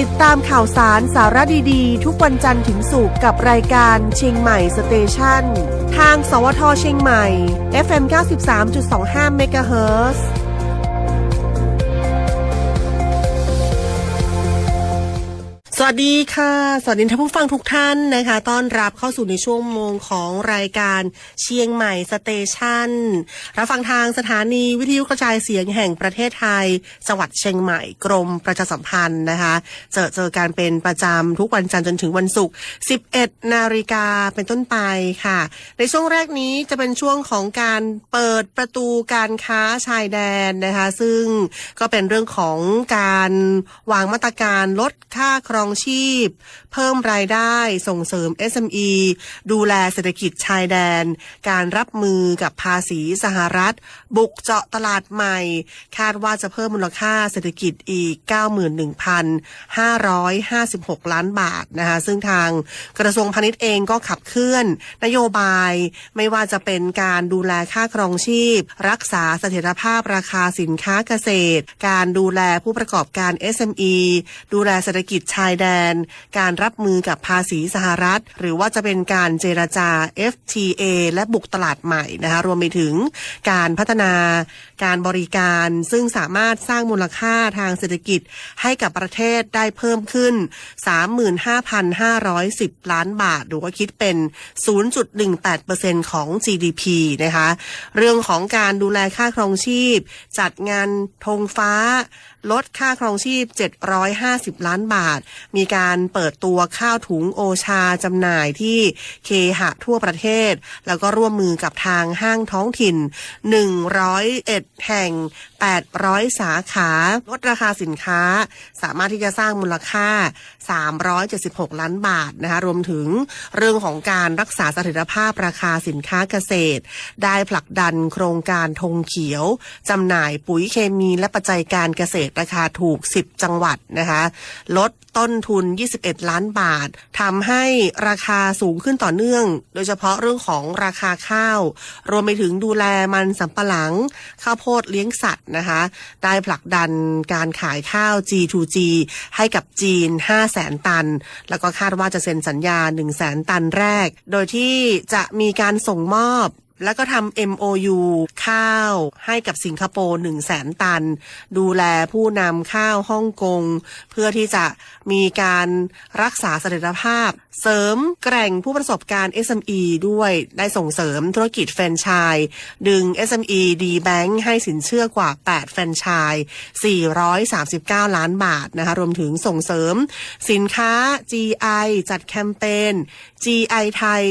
ติดตามข่าวสารสาระดีๆทุกวันจันทร์ถึงศุกร์กับรายการเชียงใหม่สเตชันทางสวทเชียงใหม่ FM 93.25 เมกะเฮิรตซ์ สวัสดีค่ะสวัสดีท่านผู้ฟังทุกท่านนะคะต้อนรับเข้าสู่ในช่วงโมงของรายการเชียงใหม่สเตชันรับฟังทางสถานีวิทยุกระจายเสียงแห่งประเทศไทยจังหวัดเชียงใหม่กรมประชาสัมพันธ์นะคะเจอการเป็นประจำทุกวันจันทร์จนถึงวันศุกร์ 11 นาฬิกาเป็นต้นไปค่ะในช่วงแรกนี้จะเป็นช่วงของการเปิดประตูการค้าชายแดนนะคะซึ่งก็เป็นเรื่องของการวางมาตรการลดค่าครองชีพเพิ่มรายได้ส่งเสริม SME ดูแลเศรษฐกิจชายแดนการรับมือกับภาษีสหรัฐบุกเจาะตลาดใหม่คาดว่าจะเพิ่มมูลค่าเศรษฐกิจอีก 91,556 ล้านบาทนะคะซึ่งทางกระทรวงพาณิชย์เองก็ขับเคลื่อนนโยบายไม่ว่าจะเป็นการดูแลค่าครองชีพรักษาเสถียรภาพราคาสินค้าเกษตรการดูแลผู้ประกอบการ SME ดูแลเศรษฐกิจชายแดนการรับมือกับภาษีสหรัฐหรือว่าจะเป็นการเจรจา FTA และบุกตลาดใหม่นะคะรวมไปถึงการพัฒนาการบริการซึ่งสามารถสร้างมูลค่าทางเศรษฐกิจให้กับประเทศได้เพิ่มขึ้น 35,510 ล้านบาทหรือว่าคิดเป็น 0.18% ของ GDP นะคะเรื่องของการดูแลค่าครองชีพจัดงานธงฟ้าลดค่าครองชีพ750ล้านบาทมีการเปิดตัวข้าวถุงโอชาจำหน่ายที่เคหะทั่วประเทศแล้วก็ร่วมมือกับทางห้างท้องถิ่น101แห่ง800สาขาลดราคาสินค้าสามารถที่จะสร้างมูลค่า376ล้านบาทนะคะรวมถึงเรื่องของการรักษาเสถียรภาพราคาสินค้าเกษตรได้ผลักดันโครงการธงเขียวจำหน่ายปุ๋ยเคมีและปัจจัยการเกษตรราคาถูก10จังหวัดนะคะลดต้นทุน21ล้านบาททำให้ราคาสูงขึ้นต่อเนื่องโดยเฉพาะเรื่องของราคาข้าวรวมไปถึงดูแลมันสำปะหลังข้าวโพดเลี้ยงสัตว์นะคะได้ผลักดันการขายข้าว G2G ให้กับจีน 500,000 ตันแล้วก็คาดว่าจะเซ็นสัญญา 100,000 ตันแรกโดยที่จะมีการส่งมอบแล้วก็ทำ MOU ข้าวให้กับสิงคโปร์ 100,000 ตันดูแลผู้นำข้าวฮ่องกงเพื่อที่จะมีการรักษาเสถียรภาพเสริมแกร่งผู้ประสบการณ์ SME ด้วยได้ส่งเสริมธุรกิจแฟรนไชส์ดึง SME D-Bank ให้สินเชื่อกว่า8แฟรนไชส์439ล้านบาทนะคะรวมถึงส่งเสริมสินค้า GI จัดแคมเปญ GI ไทย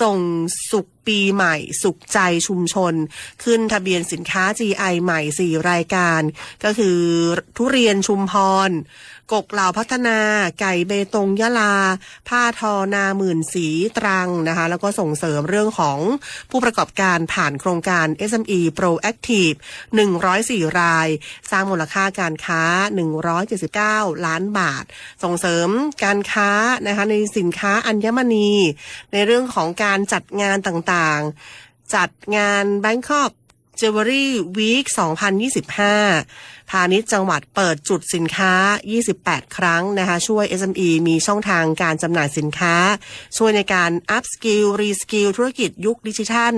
ส่งสุขปีใหม่สุขใจชุมชนขึ้นทะเบียนสินค้า GI ใหม่4รายการก็คือทุเรียนชุมพรกกเหล่าพัฒนาไก่เบตงยะลาผ้าทอนาหมื่นสีตรังนะคะแล้วก็ส่งเสริมเรื่องของผู้ประกอบการผ่านโครงการ SME Proactive 104รายสร้างมูลค่าการค้า179ล้านบาทส่งเสริมการค้านะคะในสินค้าอัญมณีในเรื่องของการจัดงานต่างๆจัดงาน Bangkok Jewelry Week 2025พาณิชย์จังหวัดเปิดจุดสินค้า28ครั้งนะคะช่วย SME มีช่องทางการจำหน่ายสินค้าช่วยในการ Up Skill Reskill ธุรกิจยุคดิจิทัล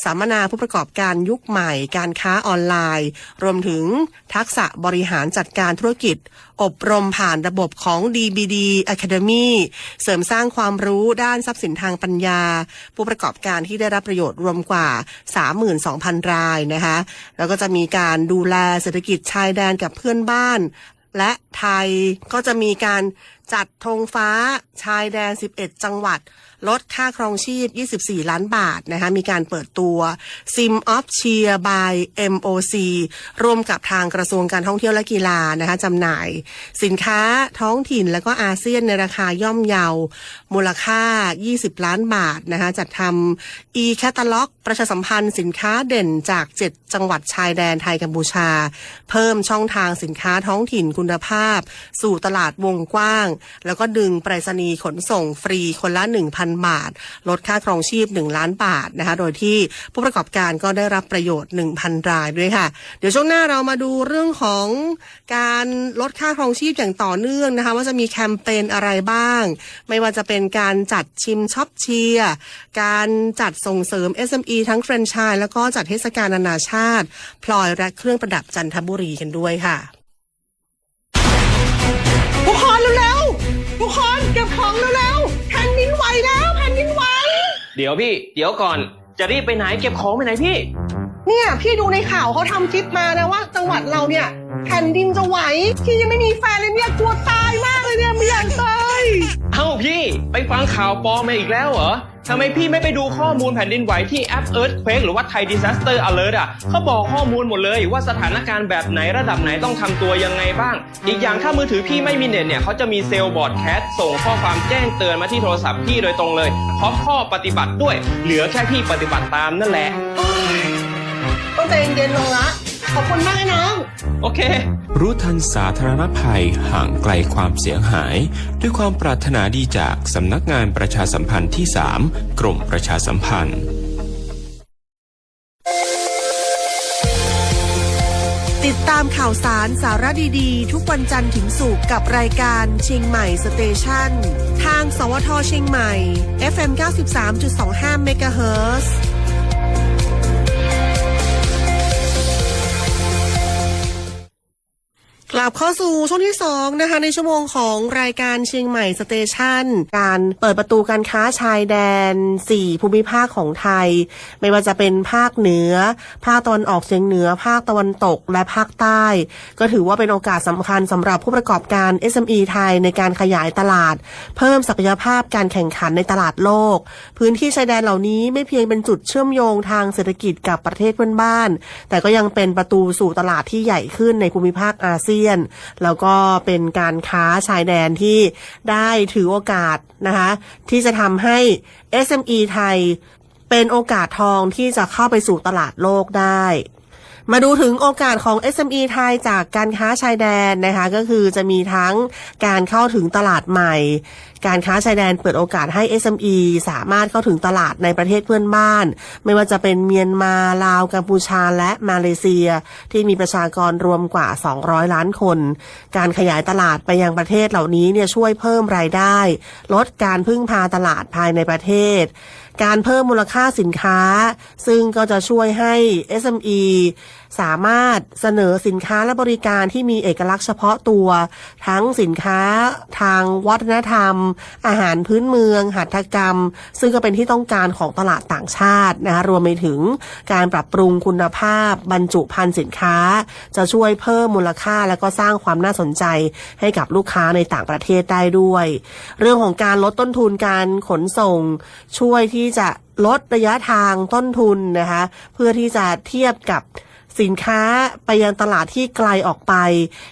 สัมมนาผู้ประกอบการยุคใหม่การค้าออนไลน์รวมถึงทักษะบริหารจัดการธุรกิจอบรมผ่านระบบของ DBD Academy เสริมสร้างความรู้ด้านทรัพย์สินทางปัญญาผู้ประกอบการที่ได้รับประโยชน์รวมกว่า 32,000 รายนะคะแล้วก็จะมีการดูแลเศรษฐกิจชายแดนกับเพื่อนบ้านและไทยก็จะมีการจัดธงฟ้าชายแดน11จังหวัดลดค่าครองชีพ24ล้านบาทนะคะมีการเปิดตัว Sim of Cheer by MOC ร่วมกับทางกระทรวงการท่องเที่ยวและกีฬานะคะจำหน่ายสินค้าท้องถิ่นและก็อาเซียนในราคาย่อมเยามูลค่า20ล้านบาทนะคะจัดทำ e-catalog ประชาสัมพันธ์สินค้าเด่นจาก7จังหวัดชายแดนไทยกัมพูชาเพิ่มช่องทางสินค้าท้องถิ่นคุณภาพสู่ตลาดวงกว้าง แล้วก็ดึงไปรษณีย์ขนส่งฟรีคนละ 1,000 บาทลดค่าครองชีพ1ล้านบาทนะคะโดยที่ผู้ประกอบการก็ได้รับประโยชน์ 1,000 รายด้วยค่ะเดี๋ยวช่วงหน้าเรามาดูเรื่องของการลดค่าครองชีพอย่างต่อเนื่องนะคะว่าจะมีแคมเปญอะไรบ้างไม่ว่าจะเป็นการจัดชิมช็อปเชียร์การจัดส่งเสริม SME ทั้งแฟรนไชส์แล้วก็จัดเทศกาลนานาชาติพลอยและเครื่องประดับจันทบุรีกันด้วยค่ะทุกคนเร็วๆทุกคนเก็บของเร็วๆแผ่นดินไหวแล้วแผ่นดินไหวเดี๋ยวพี่เดี๋ยวก่อนจะรีบไปไหนเก็บของไปไหนพี่เนี่ยพี่ดูในข่าวเขาทำคลิปมานะว่าจังหวัดเราเนี่ยแผ่นดินจะไหวพี่ยังไม่มีแฟนเลยเนี่ยกลัวตายมากเลยเนี่ยไม่อยากตายเอ้าพี่ไปฟังข่าวปลอมมาอีกแล้วเหรอทำไมพี่ไม่ไปดูข้อมูลแผ่นดินไหวที่แอป Earthquake หรือว่า Thai Disaster Alert เขาบอกข้อมูลหมดเลยว่าสถานการณ์แบบไหนระดับไหนต้องทำตัวยังไงบ้างอีกอย่างถ้ามือถือพี่ไม่มีเน็ตเนี่ยเขาจะมีเซลล์บอร์ดแคสส่งข้อความแจ้งเตือนมาที่โทรศัพท์พี่โดยตรงเลยพร้อมข้อปฏิบัติด้วยเหลือแค่พี่ปฏิบัติตามนั่นแหละต้องใจเย็นๆลงละขอบคุณมากน้องโอเครู้ทันสาธารณภัยห่างไกลความเสียหายด้วยความปรารถนาดีจากสำนักงานประชาสัมพันธ์ที่ 3 กรมประชาสัมพันธ์ติดตามข่าวสารสาระดีๆทุกวันจันทร์ถึงศุกร์กับรายการเชียงใหม่สเตชันทางสวทเชียงใหม่ FM 93.25 เมกะเฮิรตซ์กลับเข้าสู่ช่วงที่2นะคะในชั่วโมงของรายการเชียงใหม่สเตชันการเปิดประตูการค้าชายแดน4ภูมิภาคของไทยไม่ว่าจะเป็นภาคเหนือภาคตะวันออกเฉียงเหนือภาคตะวันตกและภาคใต้ก็ถือว่าเป็นโอกาสสำคัญสำหรับผู้ประกอบการ SME ไทยในการขยายตลาดเพิ่มศักยภาพการแข่งขันในตลาดโลกพื้นที่ชายแดนเหล่านี้ไม่เพียงเป็นจุดเชื่อมโยงทางเศรษฐกิจกับประเทศเพื่อนบ้านแต่ก็ยังเป็นประตูสู่ตลาดที่ใหญ่ขึ้นในภูมิภาคอาเซียนแล้วก็เป็นการค้าชายแดนที่ได้ถือโอกาสนะคะที่จะทำให้ SME ไทยเป็นโอกาสทองที่จะเข้าไปสู่ตลาดโลกได้มาดูถึงโอกาสของ SME ไทยจากการค้าชายแดนนะคะก็คือจะมีทั้งการเข้าถึงตลาดใหม่การค้าชายแดนเปิดโอกาสให้ SME สามารถเข้าถึงตลาดในประเทศเพื่อนบ้านไม่ว่าจะเป็นเมียนมาลาวกัมพูชาและมาเลเซียที่มีประชากรรวมกว่า200ล้านคนการขยายตลาดไปยังประเทศเหล่านี้เนี่ยช่วยเพิ่มรายได้ลดการพึ่งพาตลาดภายในประเทศการเพิ่มมูลค่าสินค้าซึ่งก็จะช่วยให้ SME สามารถเสนอสินค้าและบริการที่มีเอกลักษณ์เฉพาะตัวทั้งสินค้าทางวัฒนธรรมอาหารพื้นเมืองหัตถกรรมซึ่งก็เป็นที่ต้องการของตลาดต่างชาตินะคะรวมไปถึงการปรับปรุงคุณภาพบรรจุภัณฑ์สินค้าจะช่วยเพิ่มมูลค่าและก็สร้างความน่าสนใจให้กับลูกค้าในต่างประเทศได้ด้วยเรื่องของการลดต้นทุนการขนส่งช่วยที่จะลดระยะทางต้นทุนนะคะเพื่อที่จะเทียบกับสินค้าไปยังตลาดที่ไกลออกไป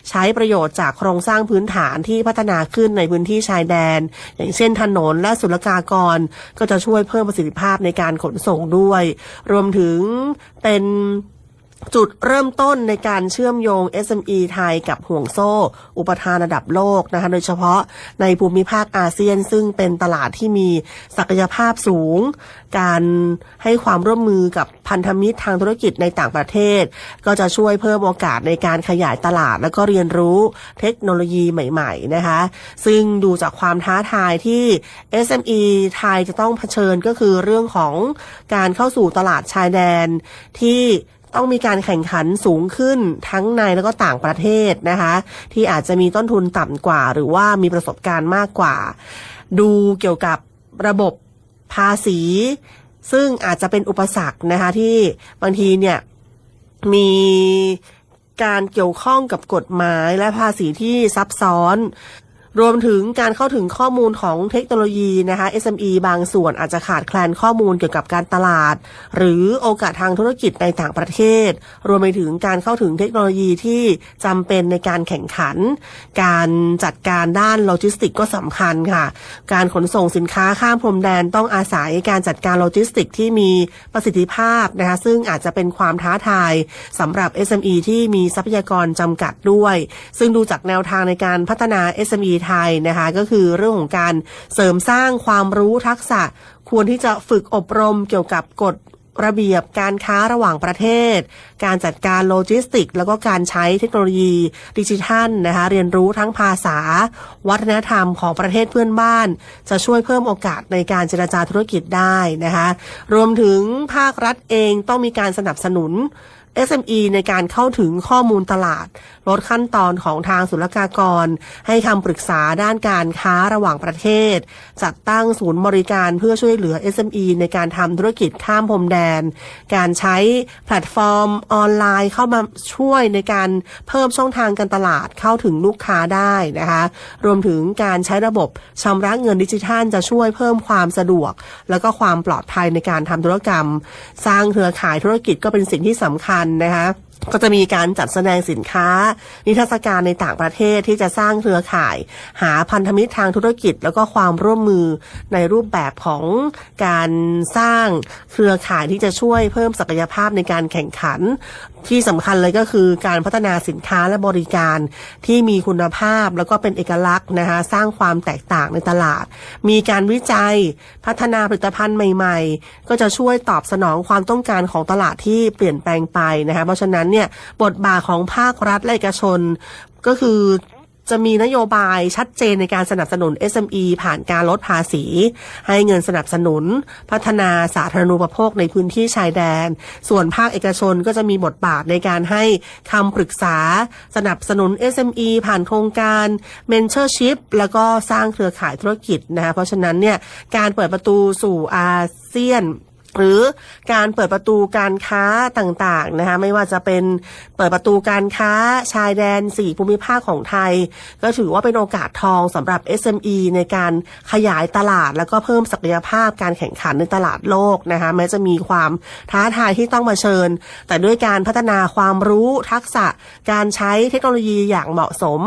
ใช้ประโยชน์จากโครงสร้างพื้นฐานที่พัฒนาขึ้นในพื้นที่ชายแดนอย่างเช่นถนนและศุลกากรก็จะช่วยเพิ่มประสิทธิภาพในการขนส่งด้วยรวมถึงเป็นจุดเริ่มต้นในการเชื่อมโยง SME ไทยกับห่วงโซ่อุปทานระดับโลกนะคะโดยเฉพาะในภูมิภาคอาเซียนซึ่งเป็นตลาดที่มีศักยภาพสูงการให้ความร่วมมือกับพันธมิตรทางธุรกิจในต่างประเทศก็จะช่วยเพิ่มโอกาสในการขยายตลาดแล้วก็เรียนรู้เทคโนโลยีใหม่ๆนะคะซึ่งดูจากความท้าทายที่ SME ไทยจะต้องเผชิญก็คือเรื่องของการเข้าสู่ตลาดชายแดนที่ต้องมีการแข่งขันสูงขึ้นทั้งในแล้วก็ต่างประเทศนะคะที่อาจจะมีต้นทุนต่ำกว่าหรือว่ามีประสบการณ์มากกว่าดูเกี่ยวกับระบบภาษีซึ่งอาจจะเป็นอุปสรรคนะคะที่บางทีเนี่ยมีการเกี่ยวข้องกับกฎหมายและภาษีที่ซับซ้อนรวมถึงการเข้าถึงข้อมูลของเทคโนโลยีนะคะ SME บางส่วนอาจจะขาดแคลนข้อมูลเกี่ยวกับการตลาดหรือโอกาสทางธุรกิจในต่างประเทศรวมไปถึงการเข้าถึงเทคโนโลยีที่จำเป็นในการแข่งขันการจัดการด้านโลจิสติกก็สำคัญค่ะการขนส่งสินค้าข้ามพรมแดนต้องอาศัยการจัดการโลจิสติกที่มีประสิทธิภาพนะคะซึ่งอาจจะเป็นความท้าทายสำหรับ SME ที่มีทรัพยากรจำกัดด้วยซึ่งดูจากแนวทางในการพัฒนา SME ไทยนะคะก็คือเรื่องของการเสริมสร้างความรู้ทักษะควรที่จะฝึกอบรมเกี่ยวกับกฎระเบียบการค้าระหว่างประเทศการจัดการโลจิสติกแล้วก็การใช้เทคโนโลยีดิจิทัลนะคะเรียนรู้ทั้งภาษาวัฒนธรรมของประเทศเพื่อนบ้านจะช่วยเพิ่มโอกาสในการเจรจาธุรกิจได้นะคะรวมถึงภาครัฐเองต้องมีการสนับสนุนSME ในการเข้าถึงข้อมูลตลาดลดขั้นตอนของทางศุลกากรให้คำปรึกษาด้านการค้าระหว่างประเทศจัดตั้งศูนย์บริการเพื่อช่วยเหลือ SME ในการทำธุรกิจข้ามพรมแดนการใช้แพลตฟอร์มออนไลน์เข้ามาช่วยในการเพิ่มช่องทางการตลาดเข้าถึงลูกค้าได้นะคะรวมถึงการใช้ระบบชำระเงินดิจิทัลจะช่วยเพิ่มความสะดวกแล้วก็ความปลอดภัยในการทำธุรกรรมสร้างเครือข่ายธุรกิจก็เป็นสิ่งที่สำคัญนะคะก็จะมีการจัดแสดงสินค้านิทรรศการในต่างประเทศที่จะสร้างเครือข่ายหาพันธมิตรทางธุรกิจแล้วก็ความร่วมมือในรูปแบบของการสร้างเครือข่ายที่จะช่วยเพิ่มศักยภาพในการแข่งขันที่สำคัญเลยก็คือการพัฒนาสินค้าและบริการที่มีคุณภาพแล้วก็เป็นเอกลักษณ์นะคะสร้างความแตกต่างในตลาดมีการวิจัยพัฒนาผลิตภัณฑ์ใหม่ๆก็จะช่วยตอบสนองความต้องการของตลาดที่เปลี่ยนแปลงไปนะคะเพราะฉะนั้นเนี่ยบทบาทของภาครัฐและเอกชนก็คือจะมีนโยบายชัดเจนในการสนับสนุน SME ผ่านการลดภาษีให้เงินสนับสนุนพัฒนาสาธารณูปโภคในพื้นที่ชายแดนส่วนภาคเอกชนก็จะมีบทบาทในการให้คำปรึกษาสนับสนุน SME ผ่านโครงการ Mentorship แล้วก็สร้างเครือข่ายธุรกิจนะคะเพราะฉะนั้นเนี่ยการเปิดประตูสู่อาเซียนหรือการเปิดประตูการค้าต่างๆนะคะไม่ว่าจะเป็นเปิดประตูการค้าชายแดน4ภูมิภาคของไทยก็ถือว่าเป็นโอกาสทองสำหรับ SME ในการขยายตลาดแล้วก็เพิ่มศักยภาพการแข่งขันในตลาดโลกนะคะแม้จะมีความท้าทายที่ต้องเผชิญแต่ด้วยการพัฒนาความรู้ทักษะการใช้เทคโนโลยีอย่างเหมาะสม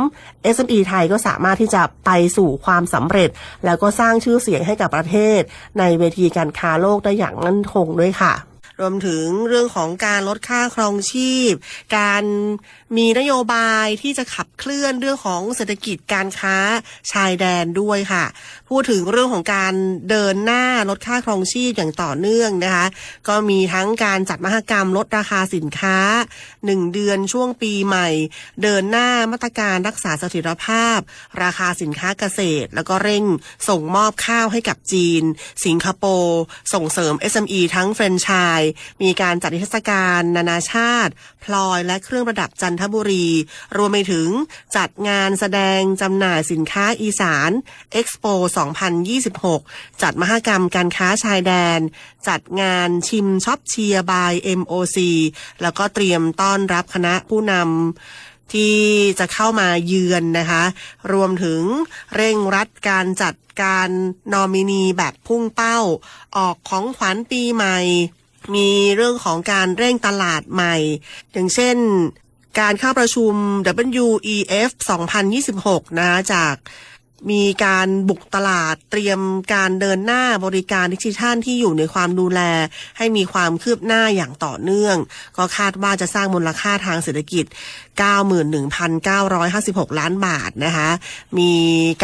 SME ไทยก็สามารถที่จะไปสู่ความสำเร็จแล้วก็สร้างชื่อเสียงให้กับประเทศในเวทีการค้าโลกได้อย่างมั่นคงด้วยค่ะรวมถึงเรื่องของการลดค่าครองชีพการมีนโยบายที่จะขับเคลื่อนเรื่องของเศรษฐกิจการค้าชายแดนด้วยค่ะพูดถึงเรื่องของการเดินหน้าลดค่าครองชีพอย่างต่อเนื่องนะคะก็มีทั้งการจัดมหกรรมลดราคาสินค้า1เดือนช่วงปีใหม่เดินหน้ามาตรการรักษาเสถียรภาพราคาสินค้าเกษตรแล้วก็เร่งส่งมอบข้าวให้กับจีนสิงคโปร์ส่งเสริม SME ทั้งแฟรนไชส์มีการจัดนิทรรศการนานาชาติพลอยและเครื่องประดับจันทบุรีรวมไปถึงจัดงานแสดงจำหน่ายสินค้าอีสานเอ็กซ์โป 2026 จัดมหกรรมการค้าชายแดนจัดงานชิมช็อปเชียร์บาย MOC แล้วก็เตรียมต้อนรับคณะผู้นำที่จะเข้ามาเยือนนะคะรวมถึงเร่งรัดการจัดการนอมินีแบบพุ่งเป้าออกของขวัญปีใหม่มีเรื่องของการเร่งตลาดใหม่อย่างเช่นการเข้าประชุม WEF 2026 นะจากมีการบุกตลาดเตรียมการเดินหน้าบริการดิจิทัลที่อยู่ในความดูแลให้มีความคืบหน้าอย่างต่อเนื่องก็คาดว่าจะสร้างมูลค่าทางเศรษฐกิจ 91,956 ล้านบาทนะคะมี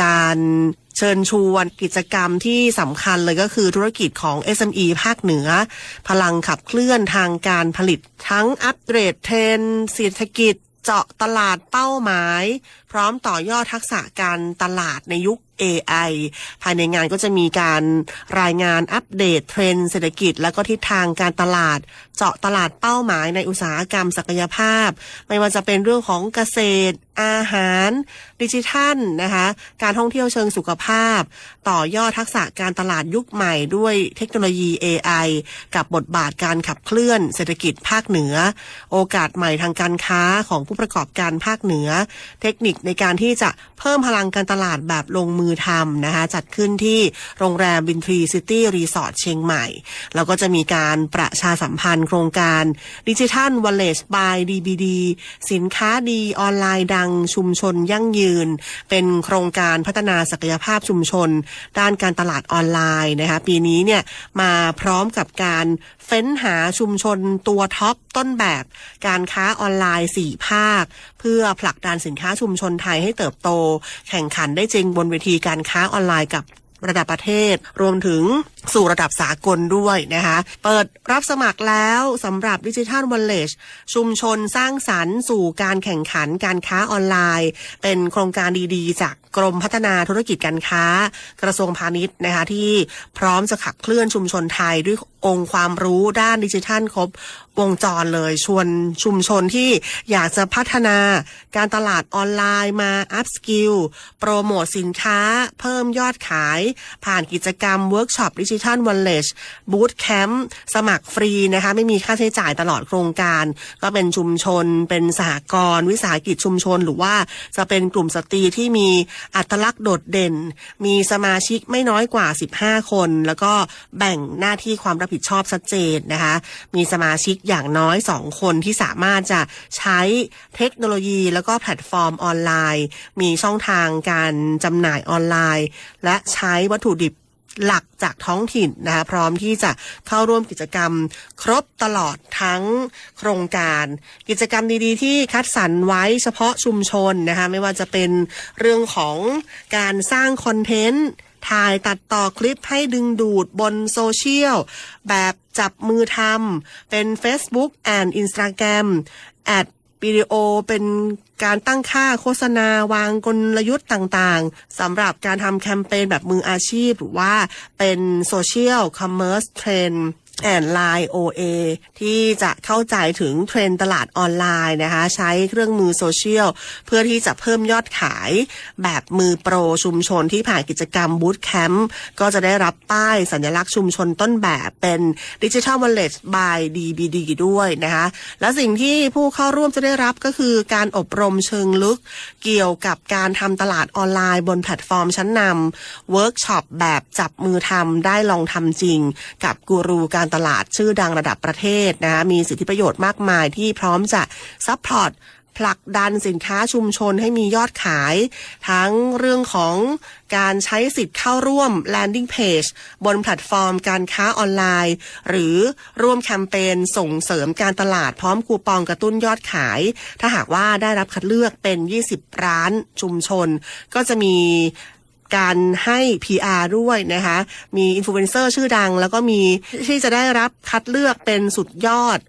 การเชิญชวนกิจกรรมที่สำคัญเลยก็คือธุรกิจของ SME ภาคเหนือพลังขับเคลื่อนทางการผลิตทั้งอัปเกรดเทรนด์เศรษฐกิจเจาะตลาดเป้าหมายพร้อมต่อยอดทักษะการตลาดในยุค AI ภายในงานก็จะมีการรายงานอัปเดตเทรนด์เศรษฐกิจและก็ทิศทางการตลาดเจาะตลาดเป้าหมายในอุตสาหกรรมศักยภาพไม่ว่าจะเป็นเรื่องของเกษตรอาหารดิจิทัลนะคะการท่องเที่ยวเชิงสุขภาพต่อยอดทักษะการตลาดยุคใหม่ด้วยเทคโนโลยี AI กับบทบาทการขับเคลื่อนเศรษฐกิจภาคเหนือโอกาสใหม่ทางการค้าของผู้ประกอบการภาคเหนือเทคนิคในการที่จะเพิ่มพลังการตลาดแบบลงมือทำนะคะจัดขึ้นที่โรงแรมบินทรีซิตี้รีสอร์ทเชียงใหม่แล้วก็จะมีการประชาสัมพันธ์โครงการดิจิทัลวอลเล็ตบาย DBD สินค้าดีออนไลน์ดังชุมชนยั่งยืนเป็นโครงการพัฒนาศักยภาพชุมชนด้านการตลาดออนไลน์นะคะปีนี้เนี่ยมาพร้อมกับการเฟ้นหาชุมชนตัวท็อปต้นแบบการค้าออนไลน์4ภาคเพื่อ พื่อผลักดันสินค้าชุมชนไทยให้เติบโตแข่งขันได้จริงบนเวทีการค้าออนไลน์กับระดับประเทศรวมถึงสู่ระดับสากลด้วยนะคะเปิดรับสมัครแล้วสำหรับ Digital Village ชุมชนสร้างสรรค์สู่การแข่งขันการค้าออนไลน์เป็นโครงการดีๆจากกรมพัฒนาธุรกิจการค้ากระทรวงพาณิชย์นะคะที่พร้อมจะขับเคลื่อนชุมชนไทยด้วยองค์ความรู้ด้านดิจิทัลครบวงจรเลยชวนชุมชนที่อยากจะพัฒนาการตลาดออนไลน์มาอัพสกิลโปรโมทสินค้าเพิ่มยอดขายผ่านกิจกรรมเวิร์กช็อปดิจิทัลวันเลจบูตแคมป์สมัครฟรีนะคะไม่มีค่าใช้จ่ายตลอดโครงการก็เป็นชุมชนเป็นสหกรณ์วิสาหกิจชุมชนหรือว่าจะเป็นกลุ่มสตรีที่มีอัตลักษณ์โดดเด่นมีสมาชิกไม่น้อยกว่า15คนแล้วก็แบ่งหน้าที่ความรับผิดชอบชัดเจนนะคะมีสมาชิกอย่างน้อย2คนที่สามารถจะใช้เทคโนโลยีแล้วก็แพลตฟอร์มออนไลน์มีช่องทางการจำหน่ายออนไลน์และใช้วัตถุดิบหลักจากท้องถิ่นนะคะพร้อมที่จะเข้าร่วมกิจกรรมครบตลอดทั้งโครงการกิจกรรมดีๆที่คัดสรรไว้เฉพาะชุมชนนะคะไม่ว่าจะเป็นเรื่องของการสร้างคอนเทนต์ถ่ายตัดต่อคลิปให้ดึงดูดบนโซเชียลแบบจับมือทำเป็น Facebook and Instagram แอดวิดีโอเป็นการตั้งค่าโฆษณาวางกลยุทธ์ต่างๆสำหรับการทำแคมเปญแบบมืออาชีพหรือว่าเป็นโซเชียลคอมเมอร์สเทรนด์แอนไลน์ OA ที่จะเข้าใจถึงเทรนด์ตลาดออนไลน์นะคะใช้เครื่องมือโซเชียลเพื่อที่จะเพิ่มยอดขายแบบมือโปรชุมชนที่ผ่านกิจกรรมบูตแคมป์ก็จะได้รับป้ายสัญลักษณ์ชุมชนต้นแบบเป็น Digital Village by DBD ด้วยนะคะและสิ่งที่ผู้เข้าร่วมจะได้รับก็คือการอบรมเชิงลึกเกี่ยวกับการทำตลาดออนไลน์บนแพลตฟอร์มชั้นนำเวิร์กช็อปแบบจับมือทำได้ลองทำจริงกับกูรูการตลาดชื่อดังระดับประเทศนะคะมีสิทธิประโยชน์มากมายที่พร้อมจะซัพพอร์ตผลักดันสินค้าชุมชนให้มียอดขายทั้งเรื่องของการใช้สิทธิ์เข้าร่วม landing page บนแพลตฟอร์มการค้าออนไลน์หรือร่วมแคมเปญส่งเสริมการตลาดพร้อมคูปองกระตุ้นยอดขายถ้าหากว่าได้รับคัดเลือกเป็น20ร้านชุมชนก็จะมีการให้ PR ด้วยนะคะมีอินฟลูเอนเซอร์ชื่อดังแล้วก็มีที่จะได้รับคัดเลือกเป็นสุดยอด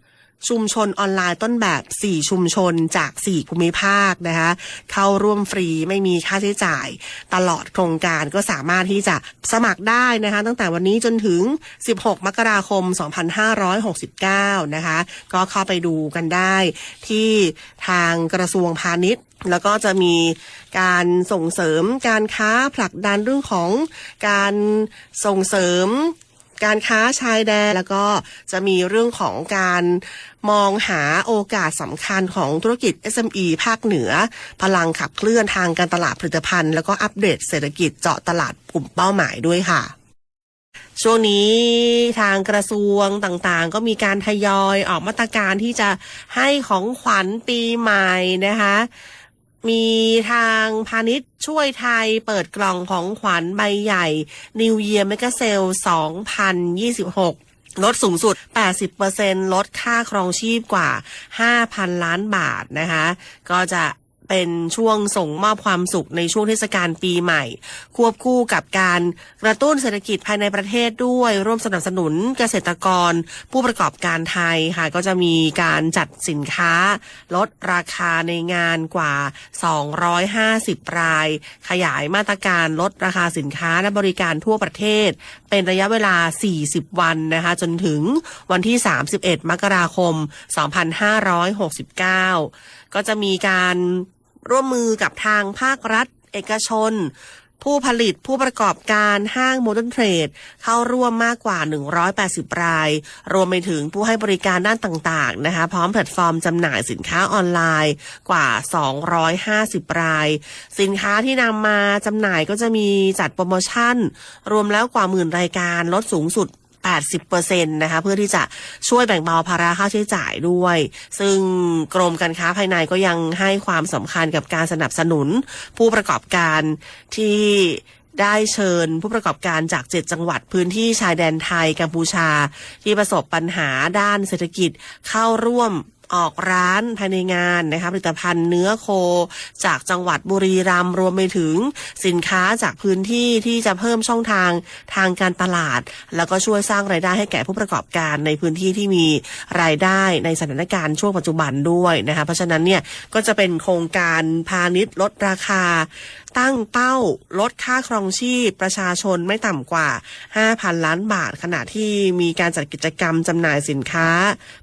ชุมชนออนไลน์ต้นแบบ4ชุมชนจาก4ภูมิภาคนะคะเข้าร่วมฟรีไม่มีค่าใช้จ่ายตลอดโครงการก็สามารถที่จะสมัครได้นะคะตั้งแต่วันนี้จนถึง16มกราคม2569นะคะก็เข้าไปดูกันได้ที่ทางกระทรวงพาณิชย์แล้วก็จะมีการส่งเสริมการค้าผลักดันเรื่องของการส่งเสริมการค้าชายแดนแล้วก็จะมีเรื่องของการมองหาโอกาสสำคัญของธุรกิจ SME ภาคเหนือพลังขับเคลื่อนทางการตลาดผลิตภัณฑ์แล้วก็อัปเดตเศรษฐกิจเจาะตลาดกลุ่มเป้าหมายด้วยค่ะช่วงนี้ทางกระทรวงต่างๆก็มีการทยอยออกมาตรการที่จะให้ของขวัญปีใหม่นะคะมีทางพาณิชย์ช่วยไทยเปิดกล่องของขวัญใบใหญ่ New Year Mega Sale 2026ลดสูงสุด 80% ลดค่าครองชีพกว่า 5,000 ล้านบาทนะคะก็จะเป็นช่วงส่งมอบความสุขในช่วงเทศกาลปีใหม่ควบคู่กับการกระตุ้นเศรษฐกิจภายในประเทศด้วยร่วมสนับสนุนเกษตรกรผู้ประกอบการไทยค่ะก็จะมีการจัดสินค้าลดราคาในงานกว่า250รายขยายมาตรการลดราคาสินค้าและบริการทั่วประเทศเป็นระยะเวลา40วันนะคะจนถึงวันที่31มกราคม2569ก็จะมีการร่วมมือกับทางภาครัฐเอกชนผู้ผลิตผู้ประกอบการห้างโมเดิร์นเทรดเข้าร่วมมากกว่า180รายรวมไปถึงผู้ให้บริการด้านต่างๆนะคะพร้อมแพลตฟอร์มจำหน่ายสินค้าออนไลน์กว่า250รายสินค้าที่นำมาจำหน่ายก็จะมีจัดโปรโมชั่นรวมแล้วกว่า10,000รายการลดสูงสุด80% นะคะเพื่อที่จะช่วยแบ่งเบาภาระค่าใช้จ่ายด้วยซึ่งกรมการค้าภายในก็ยังให้ความสำคัญกับการสนับสนุนผู้ประกอบการที่ได้เชิญผู้ประกอบการจาก7จังหวัดพื้นที่ชายแดนไทยกัมพูชาที่ประสบปัญหาด้านเศรษฐกิจเข้าร่วม ออกร้านภายในงานนะคะผลิตภัณฑ์เนื้อโคจากจังหวัดบุรีรัมย์รวมไปถึงสินค้าจากพื้นที่ที่จะเพิ่มช่องทางการตลาดแล้วก็ช่วยสร้างรายได้ให้แก่ผู้ประกอบการในพื้นที่ที่มีรายได้ในสถานการณ์ช่วงปัจจุบันด้วยนะคะเพราะฉะนั้นเนี่ยก็จะเป็นโครงการพาณิชย์ลดราคาตั้งเป้าลดค่าครองชีพประชาชนไม่ต่ำกว่า 5,000 ล้านบาทขณะที่มีการจัดกิจกรรมจำหน่ายสินค้า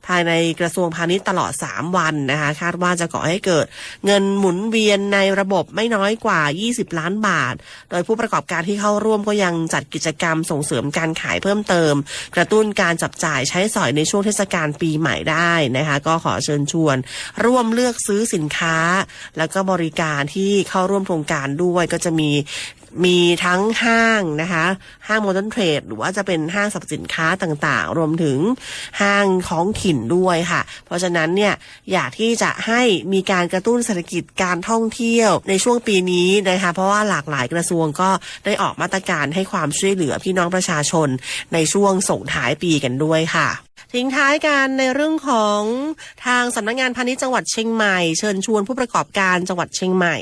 ภายในกระทรวงพาณิชย์ตลอด3วันนะคะคาดว่าจะก่อให้เกิดเงินหมุนเวียนในระบบไม่น้อยกว่า20ล้านบาทโดยผู้ประกอบการที่เข้าร่วมก็ยังจัดกิจกรรมส่งเสริมการขายเพิ่มเติมกระตุ้นการจับจ่ายใช้สอยในช่วงเทศกาลปีใหม่ได้นะคะก็ขอเชิญชวนร่วมเลือกซื้อสินค้าแล้วก็บริการที่เข้าร่วมโครงการด้วยก็จะมีทั้งห้างนะคะห้างโมเดิร์นเทรดหรือว่าจะเป็นห้างสรรพสินค้าต่างๆรวมถึงห้างท้องถิ่นด้วยค่ะเพราะฉะนั้นเนี่ยอยากที่จะให้มีการกระตุ้นเศรษฐกิจการท่องเที่ยวในช่วงปีนี้นะคะเพราะว่าหลากหลายกระทรวงก็ได้ออกมาตรการให้ความช่วยเหลือพี่น้องประชาชนในช่วงส่งท้ายปีกันด้วยค่ะทิ้งท้ายกันในเรื่องของทางสำนักงานพาณิชย์จังหวัดเชียงใหม่เชิญชวนผู้ประกอบการจังหวัดเชียงใหม่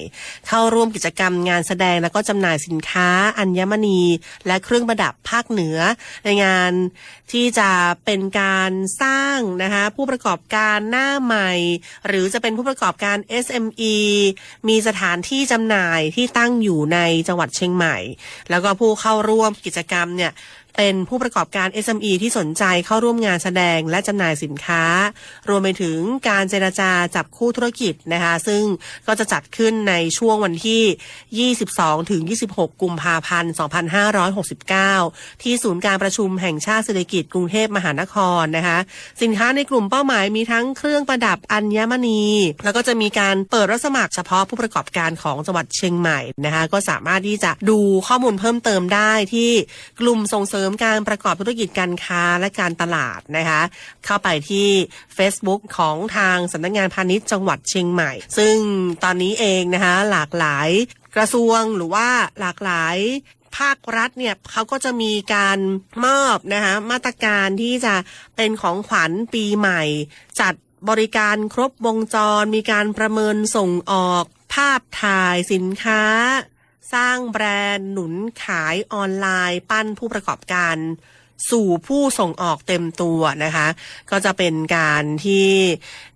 เข้าร่วมกิจกรรมงานแสดงและก็จำหน่ายสินค้าอัญมณีและเครื่องประดับภาคเหนือในงานที่จะเป็นการสร้างนะคะผู้ประกอบการหน้าใหม่หรือจะเป็นผู้ประกอบการ SME มีสถานที่จำหน่ายที่ตั้งอยู่ในจังหวัดเชียงใหม่แล้วก็ผู้เข้าร่วมกิจกรรมเนี่ยเป็นผู้ประกอบการ SME ที่สนใจเข้าร่วมงานแสดงและจำหน่ายสินค้ารวมไปถึงการเจรจาจับคู่ธุรกิจนะคะซึ่งก็จะจัดขึ้นในช่วงวันที่22ถึง26กุมภาพันธ์2569ที่ศูนย์การประชุมแห่งชาติเศรษฐกิจกรุงเทพมหานครนะคะสินค้าในกลุ่มเป้าหมายมีทั้งเครื่องประดับอัญมณีแล้วก็จะมีการเปิดรับสมัครเฉพาะผู้ประกอบการของจังหวัดเชียงใหม่นะคะก็สามารถที่จะดูข้อมูลเพิ่มเติมได้ที่กลุ่มส่งเสริมการประกอบธุรกิจการค้าและการตลาดนะคะเข้าไปที่ Facebook ของทางสำนักงานพาณิชย์จังหวัดเชียงใหม่ซึ่งตอนนี้เองนะคะหลากหลายกระทรวงหรือว่าหลากหลายภาครัฐเนี่ยเขาก็จะมีการมอบนะคะมาตรการที่จะเป็นของขวัญปีใหม่จัดบริการครบวงจรมีการประเมินส่งออกภาพถ่ายสินค้าสร้างแบรนด์หนุนขายออนไลน์ปั้นผู้ประกอบการสู่ผู้ส่งออกเต็มตัวนะคะก็จะเป็นการที่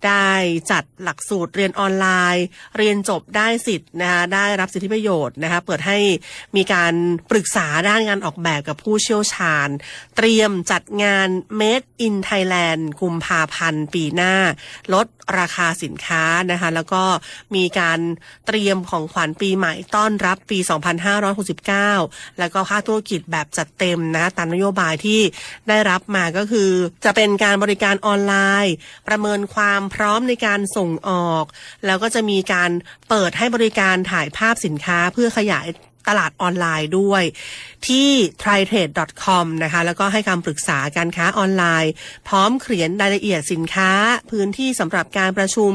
ได้จัดหลักสูตรเรียนออนไลน์เรียนจบได้สิทธิ์นะคะได้รับสิทธิประโยชน์นะคะเปิดให้มีการปรึกษาด้านงานออกแบบกับผู้เชี่ยวชาญเตรียมจัดงาน Made in Thailand กุมภาพันธ์ปีหน้าลดราคาสินค้านะคะแล้วก็มีการเตรียมของขวัญปีใหม่ต้อนรับปี2569แล้วก็ภาคธุรกิจแบบจัดเต็มนะคะตามนโยบายที่ได้รับมาก็คือจะเป็นการบริการออนไลน์ประเมินความพร้อมในการส่งออกแล้วก็จะมีการเปิดให้บริการถ่ายภาพสินค้าเพื่อขยายตลาดออนไลน์ด้วยที่ thaitrade.com นะคะแล้วก็ให้คำปรึกษาการค้าออนไลน์พร้อมเขียนรายละเอียดสินค้าพื้นที่สำหรับการประชุม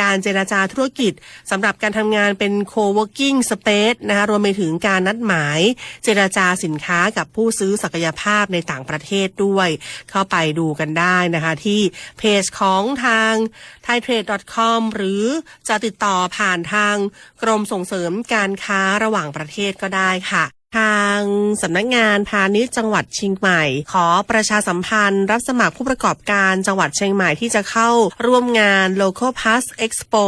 การเจรจาธุรกิจสำหรับการทำงานเป็น co-working space นะคะรวมไปถึงการนัดหมายเจรจาสินค้ากับผู้ซื้อศักยภาพในต่างประเทศด้วยเข้าไปดูกันได้นะคะที่เพจของทาง thaitrade.com หรือจะติดต่อผ่านทางกรมส่งเสริมการค้าระหว่างประเทศก็ได้ค่ะทางสำนักงานพาณิชย์จังหวัดเชียงใหม่ขอประชาสัมพันธ์รับสมัครผู้ประกอบการจังหวัดเชียงใหม่ที่จะเข้าร่วมงาน Local Pass Expo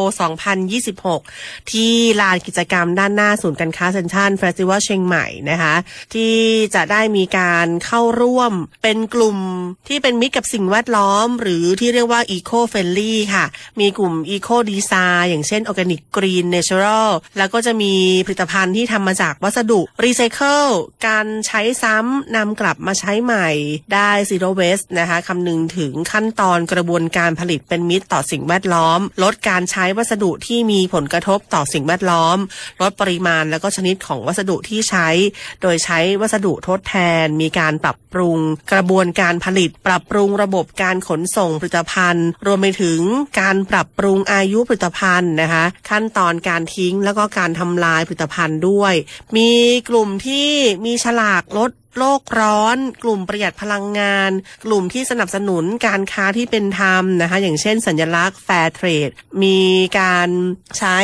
2026 ที่ลานกิจกรรมด้านหน้าศูนย์การค้าเซ็นทรัลเฟสติวัลเชียงใหม่นะคะที่จะได้มีการเข้าร่วมเป็นกลุ่มที่เป็นมิตรกับสิ่งแวดล้อมหรือที่เรียกว่า Eco Friendly ค่ะมีกลุ่ม Eco Design อย่างเช่น Organic Green Natural แล้วก็จะมีผลิตภัณฑ์ที่ทำมาจากวัสดุรีไซเคิลการใช้ซ้ำนำกลับมาใช้ใหม่ได้ Zero Waste นะคะคำนึงถึงขั้นตอนกระบวนการผลิตเป็นมิตรต่อสิ่งแวดล้อมลดการใช้วัสดุที่มีผลกระทบต่อสิ่งแวดล้อมลดปริมาณและก็ชนิดของวัสดุที่ใช้โดยใช้วัสดุทดแทนมีการปรับปรุงกระบวนการผลิตปรับปรุงระบบการขนส่งผลิตภัณฑ์รวมไปถึงการปรับปรุงอายุผลิตภัณฑ์นะคะขั้นตอนการทิ้งแล้วก็การทำลายผลิตภัณฑ์ด้วยมีกลุ่ม ที่มีฉลากลดโลกร้อนกลุ่มประหยัดพลังงานกลุ่มที่สนับสนุนการค้าที่เป็นธรรมนะคะอย่างเช่นสัญลักษณ์ Fair Trade มีการใช้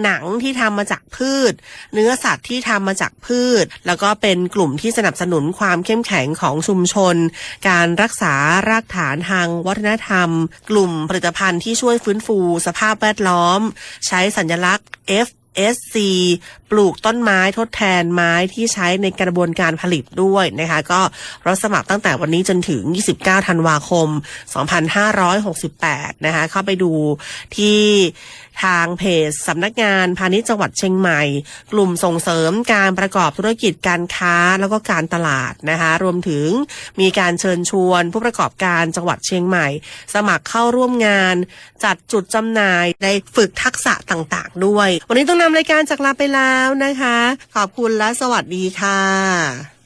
หนังที่ทำมาจากพืชเนื้อสัตว์ที่ทำมาจากพืชแล้วก็เป็นกลุ่มที่สนับสนุนความเข้มแข็งของชุมชนการรักษารากฐานทางวัฒนธรรมกลุ่มผลิตภัณฑ์ที่ช่วยฟื้นฟูสภาพแวดล้อมใช้สัญลักษณ์ FSC ปลูกต้นไม้ทดแทนไม้ที่ใช้ในกระบวนการผลิตด้วยนะคะก็รับสมัครตั้งแต่วันนี้จนถึง29ธันวาคม2568นะคะเข้าไปดูที่ทางเพจสำนักงานพาณิชย์จังหวัดเชียงใหม่กลุ่มส่งเสริมการประกอบธุรกิจการค้าแล้วก็การตลาดนะคะรวมถึงมีการเชิญชวนผู้ประกอบการจังหวัดเชียงใหม่สมัครเข้าร่วมงานจัดจุดจำหน่ายได้ฝึกทักษะต่างๆด้วยวันนี้ต้องนำรายการจากลาไปแล้วนะคะขอบคุณและสวัสดีค่ะ